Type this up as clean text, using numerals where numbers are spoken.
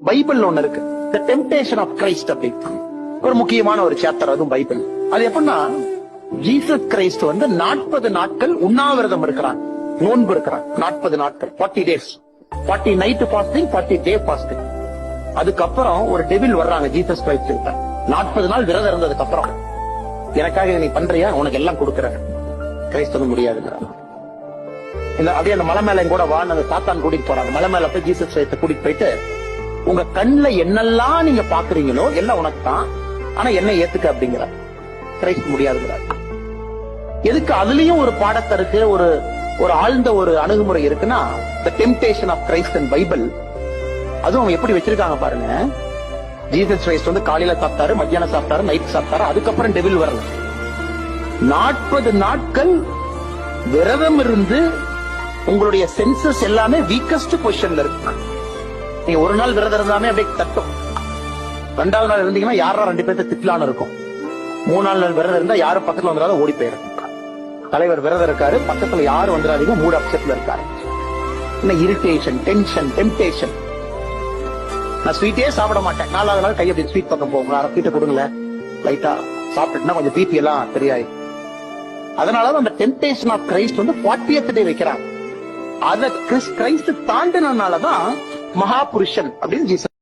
Bible ஒண்ணு இருக்கு, தி temptation of Christ அப்படின்னு ஒரு முக்கியமான ஒரு சாப்டர், அதுவும் பைபிள். அது எப்படின்னா, ஜீசஸ் கிரைஸ்ட் 40 நாட்கள் உண்ணாவிரதம் இருக்கிறாங்க, நோன்பு இருக்கிறாங்க. 40 நாட்கள், 40 days, 40 நைட் ஃபாஸ்டிங், 40 டே ஃபாஸ்டிங். அதுக்கப்புறம் ஒரு டெவில் வர்றாங்க ஜீசஸ் கிரைஸ்ட் கிட்ட. 40 நாள் விரதம் இருந்ததுக்கு அப்புறம், எனக்காக நீ பண்றியா, உனக்கு எல்லாம் கொடுக்கறேன். கிரைஸ்ட் முடியாதுங்கிறாங்க. அப்படியே அந்த மலை மேல கூட வா, அந்த சாத்தான் கூட்டிட்டு போறாங்க. மலை மேல போய் ஜீசஸ் கிரைஸ்ட கூட்டிட்டு போயிட்டு, உங்க கண்ணுல என்னெல்லாம் நீங்க பாக்குறீங்களோ எல்லாம் உனக்கு தான், ஆனா என்ன ஏத்துக்க அப்படிங்கிற. கிரைஸ்ட் முடியாதுங்கிறார். எதுக்கு? அதுலயும் ஒரு பாடத்தை இருக்கு, ஒரு ஆழ்ந்த ஒரு அணுகுமுறை இருக்குன்னா, the temptation of Christ and Bible. அதுவும் அவங்க எப்படி வச்சிருக்காங்க பாருங்க. ஜீசஸ் கிரைஸ்ட் காலையில சாப்பிட்டாரு, மத்தியானம் சாப்பிட்டாரு, நைட் சாப்பிட்டாரு, அதுக்கப்புறம் டெவில் வரல. 40 நாட்கள் விரதம் இருந்து உங்களுடைய சென்சஸ் எல்லாமே வீக்கஸ்ட் பொசிஷன்ல இருக்கு. நீங்க ஒரு நாள் விரதம் இருந்தாமே அப்படியே தட்டும். 2வது நாள் இருந்தீங்கன்னா யாரா 2 பேர்த்த திட்டலான்னு இருக்கும். 3 நாள் விரதம் இருந்தா யாரும் பக்கத்துல வந்துடாத ஓடி போயிடும். தலைவர் விரதம் இருக்காரு, பக்கத்துல யாரும் வந்துடாதீங்க, மூட் அப்செட்ல இருக்காரு. Irritation, tension, temptation. நான் ஸ்வீட்டே சாப்பிட மாட்டேன், 4வது நாள் கை அப்படி ஸ்வீட் பக்கம் போகும், ஸ்வீட்டை கொடுங்களேன், லைட்டா சாப்பிட்டுனா கொஞ்சம் பிபி எல்லாம் தெரியாது. அதனால அந்த டெம்டேஷன் ஆஃப் கிரைஸ்ட் 40th டே வைக்கிறாங்க. அத கிரைஸ்ட் தாண்டினாலதான் மகாபுருஷன் அப்படின்னு ஜீசஸ்